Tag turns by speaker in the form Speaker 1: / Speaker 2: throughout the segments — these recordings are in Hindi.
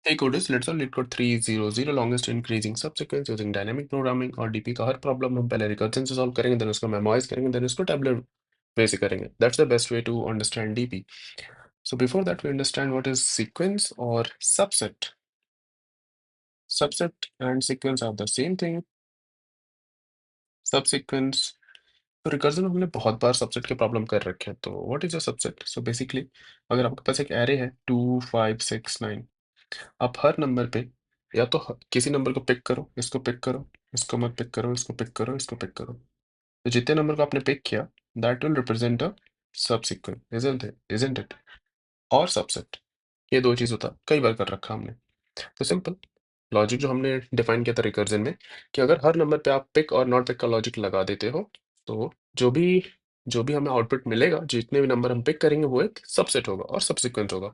Speaker 1: Hey coders, let's solve LeetCode 300 longest increasing subsequence using dynamic programming और डीपी का हर प्रॉब्लम हम पहले रिकर्जन से सॉल्व करेंगे, देन उसको मेमोराइज करेंगे, देन उसको टेबुलर वे से करेंगे. That's the best way to understand DP. So before that, we understand what is sequence or subset. Subset and sequence are the same thing. Subsequence. तो रिकर्जन में हमने बहुत बार सबसेट के प्रॉब्लम कर रखे हैं. तो what is a subset? So basically अगर आपके पास एक एरे है 2 5 6 9, आप हर नंबर पे या तो किसी नंबर को पिक करो, इसको पिक करो, इसको मत पिक करो, इसको पिक करो, इसको पिक करो. तो जितने नंबर को आपने पिक किया, that will represent a subsequent, isn't it? और सबसेट, ये दो चीज होता कई बार कर रखा हमने. तो सिंपल लॉजिक जो हमने डिफाइन किया था रिकर्जन में, कि अगर हर नंबर पे आप पिक और नॉट पिक का लॉजिक लगा देते हो, तो जो भी हमें आउटपुट मिलेगा, जितने भी नंबर हम पिक करेंगे, वो एक सबसेट होगा और सबसीक्वेंट होगा.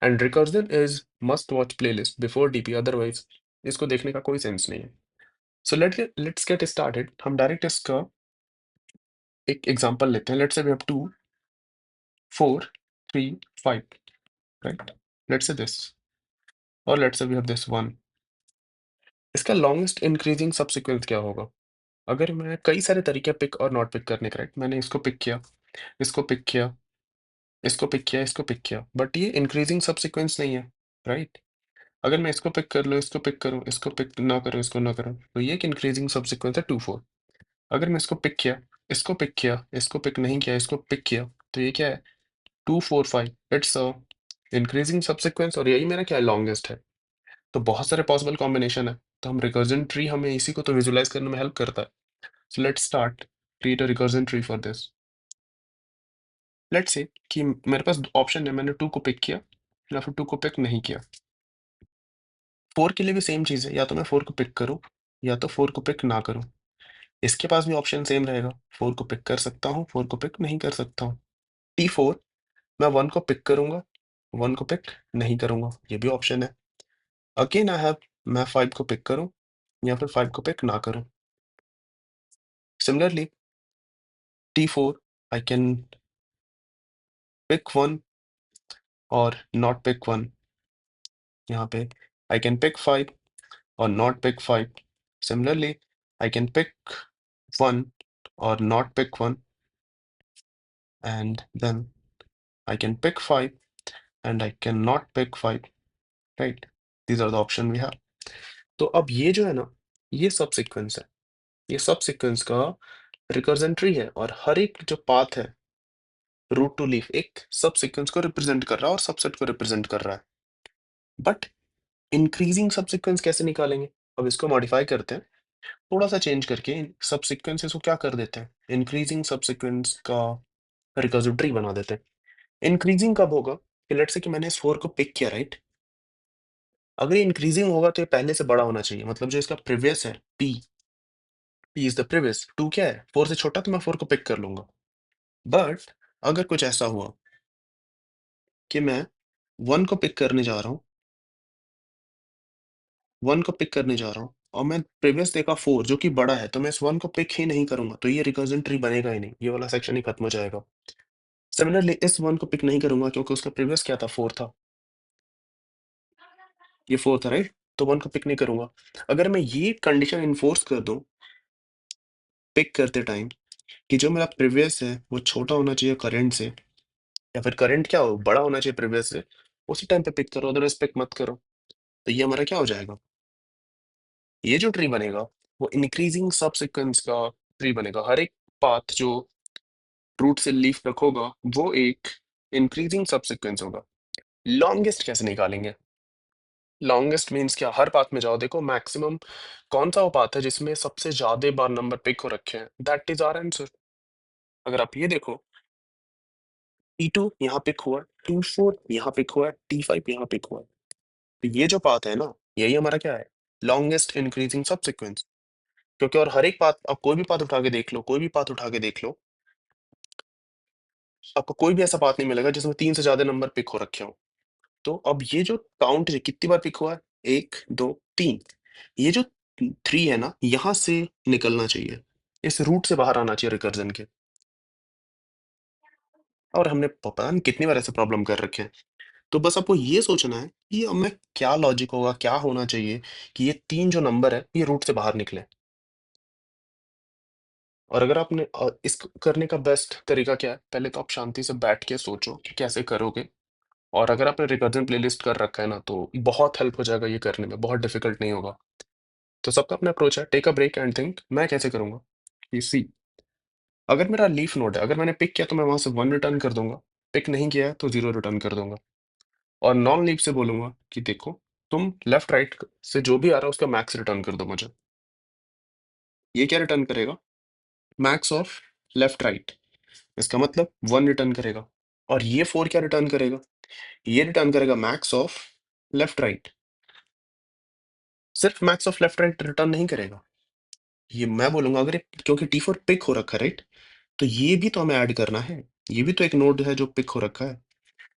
Speaker 1: And recursion is must watch playlist before DP, otherwise इसको देखने का कोई सेंस नहीं है. So let's get started. हम डायरेक्ट इसका एक एग्जांपल लेते हैं. Let's say we have 2 4 3 5, right? Let's say this, और let's say we have this 1. इसका लॉन्गेस्ट इंक्रीजिंग सबसीक्वेंस क्या होगा? अगर मैं कई सारे तरीके पिक और नॉट पिक करने के, राइट, मैंने इसको पिक किया, इसको पिक किया, इसको पिक किया, इसको पिक किया, बट ये इंक्रीजिंग सबसीक्वेंस नहीं है, राइट? अगर मैं इसको पिक कर लूँ, इसको पिक करूँ, इसको पिक ना करूँ, इसको ना करूँ, तो ये एक इंक्रीजिंग सबसीक्वेंस है 2 4. अगर मैं इसको पिक किया, इसको पिक किया, इसको पिक नहीं किया, इसको पिक किया, तो ये क्या है? 2 4 5. इट्स अ इंक्रीजिंग सबसीक्वेंस, और यही मेरा क्या है? लॉन्गेस्ट है. तो बहुत सारे पॉसिबल कॉम्बिनेशन है. तो हम रिकर्जन ट्री, हमें इसी को तो विजुलाइज करने में हेल्प करता है. So let's start create a recursion tree for this. Let's say कि मेरे पास ऑप्शन है, मैंने 2 को पिक किया या फिर 2 को पिक नहीं किया. 4 के लिए भी सेम चीज़ है, या तो मैं 4 को पिक करूँ या तो 4 को पिक ना करूँ. इसके पास भी ऑप्शन सेम रहेगा, 4 को पिक कर सकता हूँ, 4 को पिक नहीं कर सकता हूँ. T4, मैं 1 को पिक करूँगा, 1 को पिक नहीं करूँगा, ये भी ऑप्शन है. अगेन आई हैव, मैं 5 को पिक करूँ या फिर 5 को पिक ना करूँ. Similarly T4, I can pick 1 और नॉट पिक 1. यहाँ पे I can pick 5 or not pick 5. Similarly, I can pick 1 or not pick 1, and then I can pick 5 and I cannot pick 5, right? These are the option we have. तो अब ये जो है ना, ये सब सीक्वेंस है. ये सब सीक्वेंस का रिकर्जन ट्री है, और हर एक जो पाथ है रूट टू लीफ, एक सब सीक्वेंस को रिप्रेजेंट कर रहा है और सबसेट को रिप्रेजेंट कर रहा है. बट इंक्रीजिंग सब सीक्वेंस कैसे निकालेंगे? अब इसको मॉडिफाई करते हैं, थोड़ा सा चेंज करके सब सीक्वेंसेस को क्या कर देते हैं, इंक्रीजिंग सब सीक्वेंस का रिकर्सिव ट्री बना देते हैं. इंक्रीजिंग कब होगा? कि लेट्स से कि मैंने इस 4 को पिक किया, राइट? अगर ये इंक्रीजिंग होगा तो ये पहले से बड़ा होना चाहिए, मतलब जो इसका प्रीवियस है p इज द प्रीवियस. 2 क्या है? 4 से छोटा, तो मैं 4 को पिक कर लूंगा. बट अगर कुछ ऐसा हुआ कि मैं 1 को पिक करने जा रहा हूँ, 1 को पिक करने जा रहा हूँ, और मैं प्रीवियस देखा 4 जो कि बड़ा है, तो मैं इस 1 को पिक ही नहीं करूंगा, तो ये रिकर्जन ट्री बनेगा ही नहीं, ये वाला सेक्शन ही खत्म हो जाएगा. सिमिलरली इस 1 को पिक नहीं करूंगा क्योंकि उसका प्रीवियस क्या था? 4 था. ये 4 था, राइट? तो 1 को पिक नहीं करूंगा. अगर मैं ये कंडीशन इन्फोर्स कर दूं पिक करते टाइम, कि जो मेरा प्रीवियस है वो छोटा होना चाहिए करंट से, या फिर करंट क्या हो, बड़ा होना चाहिए प्रीवियस से, उसी टाइम पे पिक करो, अदरवाइज पिक मत करो. तो ये हमारा क्या हो जाएगा? ये जो ट्री बनेगा, वो इंक्रीजिंग सब सीक्वेंस का ट्री बनेगा. हर एक पाथ जो रूट से लीफ तक होगा, वो एक इंक्रीजिंग सब सीक्वेंस होगा. लॉन्गेस्ट कैसे निकालेंगे? लॉन्गेस्ट मीन्स क्या? हर पाथ में जाओ, देखो मैक्सिमम कौन सा वो पाथ है जिसमें सबसे ज्यादा बार नंबर पिक हो रखे हैं, दैट इज आवर आंसर. अगर आप ये देखो, T2 यहाँ पिक हुआ, T4 यहाँ पिक हुआ, T5 यहाँ पिक हुआ. तो ये जो पाथ है ना, यही हमारा क्या है? लॉन्गेस्ट इंक्रीजिंग सब सीक्वेंस. क्योंकि और हर एक पाथ, आप कोई भी पाथ उठा के देख लो, कोई भी पाथ उठा के देख लो, आपको कोई भी ऐसा पाथ नहीं मिलेगा जिसमें 3 से ज्यादा नंबर पिक हो रखे हो. तो अब ये जो काउंट है, कितनी बार पिक हुआ है? 1 2 3. ये जो 3 है ना, यहां से निकलना चाहिए, इस रूट से बाहर आना चाहिए रिकर्जन के. और हमने पता नहीं कितनी बार ऐसे प्रॉब्लम कर रखे हैं. तो बस आपको ये सोचना है कि अब मैं क्या लॉजिक होगा, क्या होना चाहिए कि ये 3 जो नंबर है, ये रूट से बाहर निकले। और अगर आपने इसको करने का बेस्ट तरीका क्या है? पहले तो आप शांति से बैठ के सोचो कि कैसे करोगे। और अगर आपने रिकर्जन प्लेलिस्ट कर रखा है ना, तो बहुत हेल्प हो जाएगा ये करने में, बहुत डिफिकल्ट नहीं होगा। तो सबका अपना अप्रोच है, take a break and think मैं कैसे करूँगा? कि सी अगर मेरा लीफ नोड है, अगर मैंने पिक किया तो मैं वहाँ से 1 रिटर्न कर दूँगा, पिक नहीं किया है तो 0 रिटर्न कर दूँगा। और नॉन लीफ से बोलूँगा कि देखो, तुम लेफ्ट राइट से जो भी आ रहा है उसका मैक्स रिटर्न कर दो मुझे। ये क्या रिटर्न करेगा? मैक्स ऑफ लेफ्ट राइट, इसका मतलब 1 रिटर्न करेगा। और ये 4 क्या रिटर्न करेगा? ये रिटर्न करेगा मैक्स ऑफ लेफ्ट राइट। सिर्फ max of left right return नहीं करेगा। ये मैं बोलूँगा अगर ये क्योंकि T4 पिक हो रखा है, राइट? तो ये भी तो हमें ऐड करना है। ये भी तो एक नोड है जो पिक हो रखा है।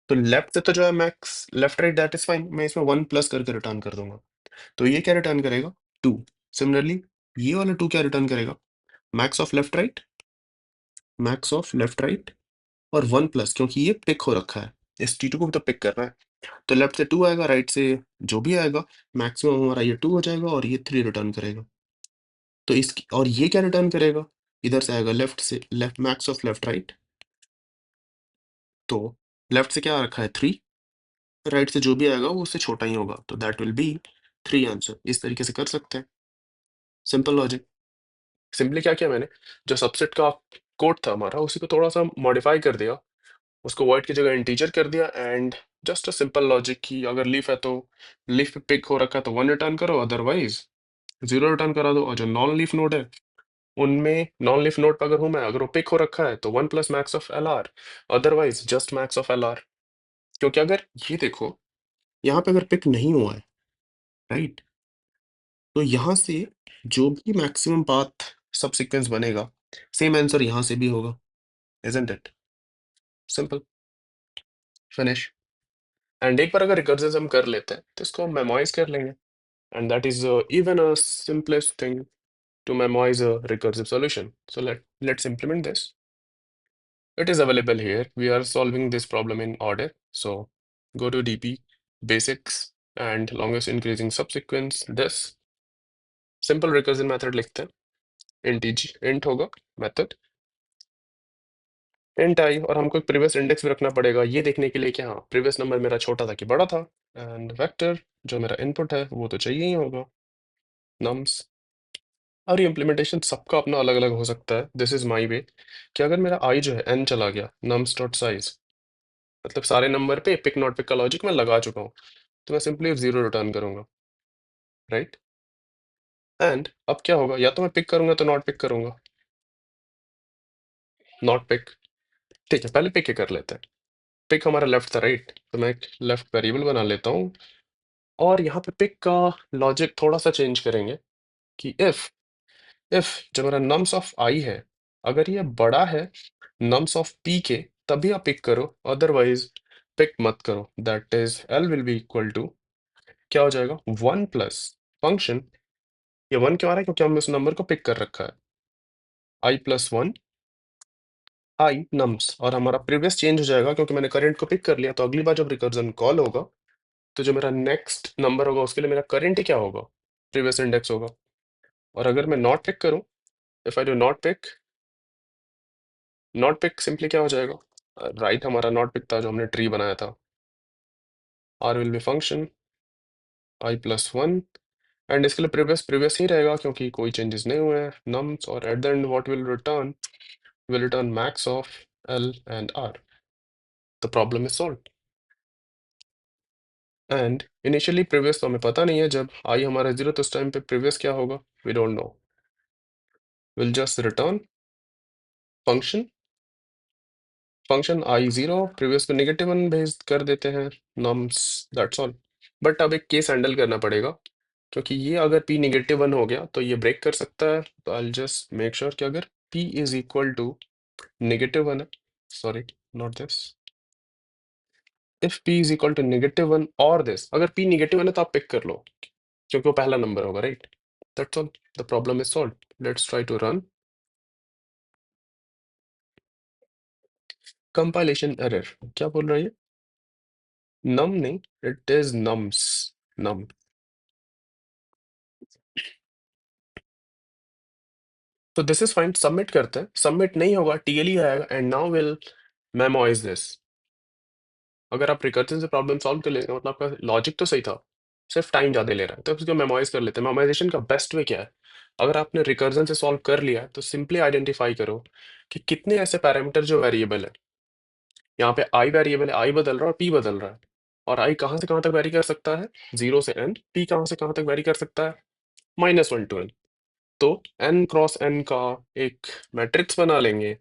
Speaker 1: तो लेफ्ट से तो जो है max left right that is fine, मैं इसमें 1 प्लस करके रिटर्न कर दूँगा। तो ये क्या रिटर्न करेगा? 2। सिमिलरली ये वाला 2 क्या रिटर्न करेगा? Max of left right, max of left right और 1 प्लस क्योंकि ये पिक हो रखा है। इस T2 को भी तो पिक करना है। तो लेफ्ट से 2 आएगा, राइट से जो भी आएगा, मैक्सिमम हमारा ये 2 हो जाएगा और ये 3 रिटर्न करेगा। तो इसकी और ये क्या रिटर्न करेगा? इधर से आएगा लेफ्ट से left max of left right. तो लेफ्ट से क्या आ रखा है? 3, राइट से जो भी आएगा वो उससे छोटा ही होगा। तो दैट विल बी 3 आंसर। इस तरीके से कर सकते हैं। Simple logic. सिंपली क्या किया मैंने, जो सबसेट का कोड था हमारा उसी को थोड़ा-सा मॉडिफाई कर दिया। उसको वॉइड की जगह इंटीजर कर दिया and just a simple logic कि अगर लीफ है तो लीफ पे पिक हो रखा है तो 1 रिटर्न करो, अदरवाइज़ 0 रिटर्न करा दो। और जो नॉन लीफ नोड है, उनमें नॉन लीफ नोड पे अगर हूँ मैं, अगर वो पिक हो रखा है तो 1 plus max of LR, otherwise just max of LR. क्योंकि अगर ये देखो, यहाँ पे अगर पिक नहीं हुआ है, राइट? तो यहाँ से जो भी मैक्सिमम पाथ सब सीक्वेंस बनेगा, सेम आंसर यहाँ से भी होगा, isn't it? Simple, finish. And एक बार अगर रिकर्सिज्म कर लेते हैं, तो इसको हम मेमोराइज़ कर लेंगे। And that is even a simplest thing to memorize a recursive solution. So let's implement this. It is available here. We are solving this problem in order. So go to DP, basics, and longest increasing subsequence. This simple recursion method लिखते हैं। int होगा method int I और हमको एक previous index भी रखना पड़ेगा ये देखने के लिए कि हाँ previous नंबर मेरा छोटा था कि बड़ा था। एंड वेक्टर जो मेरा इनपुट है वो तो चाहिए ही होगा nums। और ये इम्प्लीमेंटेशन सबका अपना अलग-अलग हो सकता है। दिस इज़ माय वे कि अगर मेरा आई जो है n चला गया nums डॉट साइज़, मतलब सारे नंबर पे पिक नॉट पिक का लॉजिक मैं लगा चुका हूँ, तो मैं सिंपली 0 रिटर्न करूँगा, राइट? एंड अब क्या होगा, या तो मैं पिक करूँगा तो नॉट पिक करूँगा, नॉट पिक, ठीक है, पहले पिक ही कर लेते हैं। पिक हमारा लेफ्ट था, राइट? तो मैं एक लेफ्ट वेरिएबल बना लेता हूँ और यहाँ पे पिक का लॉजिक थोड़ा-सा चेंज करेंगे कि इफ जो मेरा नम्स ऑफ आई है, अगर ये बड़ा है नम्स ऑफ पी के, तभी आप पिक करो, अदरवाइज पिक मत करो। That is L will be equal to क्या हो जाएगा? 1 प्लस फंक्शन, ये 1 क्यों आ रहा है? क्योंकि हमने उस नंबर को पिक कर रखा है, आई प्लस 1 आई नम्स। और हमारा प्रीवियस चेंज हो जाएगा क्योंकि मैंने करेंट को पिक कर लिया, तो अगली बार जब रिकर्जन कॉल होगा तो जो मेरा नेक्स्ट नंबर होगा उसके लिए मेरा करंट ही क्या होगा? प्रीवियस इंडेक्स होगा। और अगर मैं नॉट पिक करूं, if I do not pick simply क्या हो जाएगा? राइट हमारा नॉट पिक था जो हमने ट्री बनाया था, R will be function I plus one and इसके लिए प्रीवियस प्रीवियस ही रहेगा क्योंकि कोई चेंजेस नहीं हुए हैं नम्स। और at the end what will return max of L and R. The problem is solved. And initially previous तो हमें पता नहीं है, जब आई हमारा जीरो तो उस टाइम पे प्रीवियस क्या होगा we don't know. Will just return function function I zero, previous को नेगेटिव वन भेज कर देते हैं नम्स, दैट्स ऑल। बट अब एक केस हैंडल करना पड़ेगा क्योंकि ये अगर p नेगेटिव वन हो गया तो ये ब्रेक कर सकता है। तो आई जस्ट मेक श्योर कि अगर p is equal to negative one है, sorry not this, if p is equal to negative one और दिस, अगर p नेगेटिव वन है तो आप पिक कर लो क्योंकि वो पहला नंबर होगा, right? That's all, the problem is solved. Let's try to run. Compilation error क्या बोल रहा है ये? नम नहीं, इट इज नम्स, नम। तो दिस इज फाइन, सबमिट करते हैं। सबमिट नहीं होगा, टीएलई आएगा, and now will memorise this. अगर आप रिकर्जन से प्रॉब्लम सॉल्व कर लेते हैं, मतलब आपका लॉजिक तो सही था, सिर्फ टाइम ज़्यादा ले रहा है, तो इसको मेमोराइज कर लेते हैं। मेमोराइजेशन का बेस्ट वे क्या है? अगर आपने रिकर्जन से सॉल्व कर लिया है, तो सिंपली आइडेंटिफाई करो कि कितने ऐसे पैरामीटर जो वेरिएबल है। यहाँ पे आई वेरिएबल है, आई बदल रहा है और पी बदल रहा है। और आई कहाँ से कहाँ तक वेरी कर सकता है? 0 से n। पी कहाँ से कहाँ तक वेरी कर सकता है? -1 to n। तो n क्रॉस n का एक मैट्रिक्स बना लेंगे।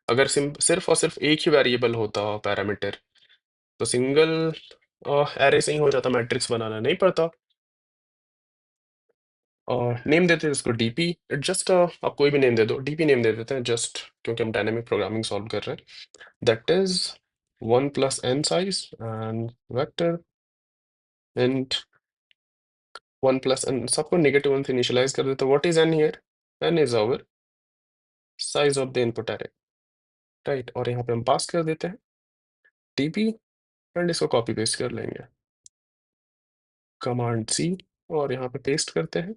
Speaker 1: अगर सिर्फ और सिर्फ एक ही वेरिएबल होता पैरामीटर, तो सिंगल एरे से ही हो जाता, मैट्रिक्स बनाना नहीं पड़ता। और नेम देते हैं इसको डीपी। इट जस्ट आप कोई भी नेम दे दो, डीपी नेम दे देते हैं जस्ट, क्योंकि हम डायनेमिक प्रोग्रामिंग सॉल्व कर रहे हैं। That is 1 plus n size and vector int 1 plus n, सबको नेगेटिव 1 से इनिशियलाइज कर देते हैं। What is n here? n is our size of the input array, right. और यहाँ पे हम पास कर देते हैं डीपी, एंड इसको कॉपी पेस्ट कर लेंगे, कमांड सी, और यहाँ पे पेस्ट करते हैं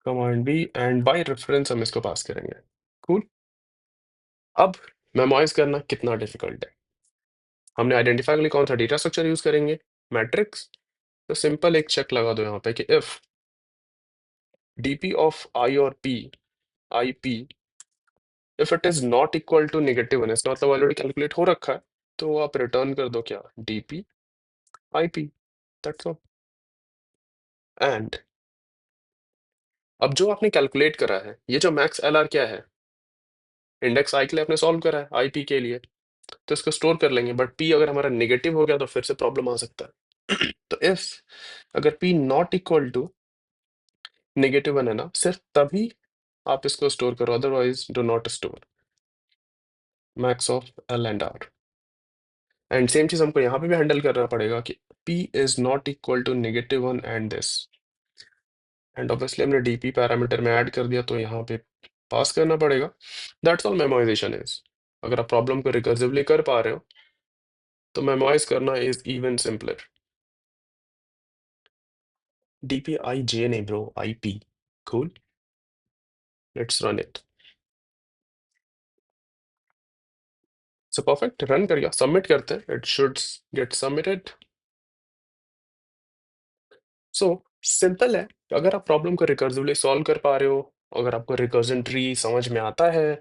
Speaker 1: command B, and by reference हम इसको पास करेंगे। कूल। अब मेमोराइज करना कितना डिफिकल्ट है? हमने आइडेंटिफाई के लिए कौन सा डेटा स्ट्रक्चर यूज करेंगे? मैट्रिक्स। तो सिंपल एक चेक लगा दो यहाँ पे कि इफ डीपी ऑफ आई और P, I P, if it is not equal to -1, इसका मतलब ऑलरेडी कैलकुलेट हो रखा है, तो आप रिटर्न कर दो क्या? DP I P, that's all. And अब जो आपने कैलकुलेट करा है, ये जो मैक्स एल आर क्या है? इंडेक्स आई के लिए आपने सॉल्व करा है, आई पी के लिए, तो इसको स्टोर कर लेंगे। बट पी अगर हमारा नेगेटिव हो गया तो फिर से प्रॉब्लम आ सकता है। तो इफ अगर पी नॉट इक्वल टू -1 है ना, सिर्फ तभी आप इसको स्टोर करो, otherwise do not store max of L and R. And same चीज हमको यहाँ पे भी हैंडल करना पड़ेगा कि p is not equal to -1 and this, and obviously हमने डीपी पैरामीटर में ऐड कर दिया, तो यहाँ पे पास करना पड़ेगा। That's all memoisation is. अगर आप प्रॉब्लम को रिकर्सिवली कर पा रहे हो, तो मेमोराइज करना इज इवन सिंपलर। डीपी आई जे नहीं bro, I P. Cool, let's run it. So perfect, run कर गया, सबमिट करते हैं, it should get submitted. So simple है, अगर आप प्रॉब्लम को रिकर्सिवली सॉल्व कर पा रहे हो, अगर आपको रिकर्जन ट्री समझ में आता है,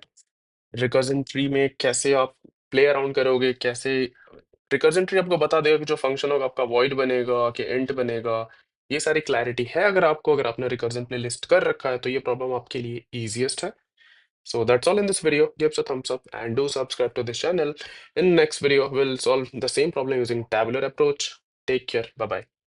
Speaker 1: रिकर्जन ट्री में कैसे आप प्ले अराउंड करोगे, कैसे रिकर्जन ट्री आपको बता देगा कि जो फंक्शन होगा आपका वॉइड बनेगा कि एंड बनेगा, ये सारी क्लैरिटी है अगर आपको, अगर आपने रिकर्जन प्ले लिस्ट कर रखा है, तो ये प्रॉब्लम आपके लिए ईजिएस्ट है। So that's all in this video. Give us a thumbs up and do subscribe to this channel. In next video, we'll solve the same problem using tabular approach. Take care. Bye bye.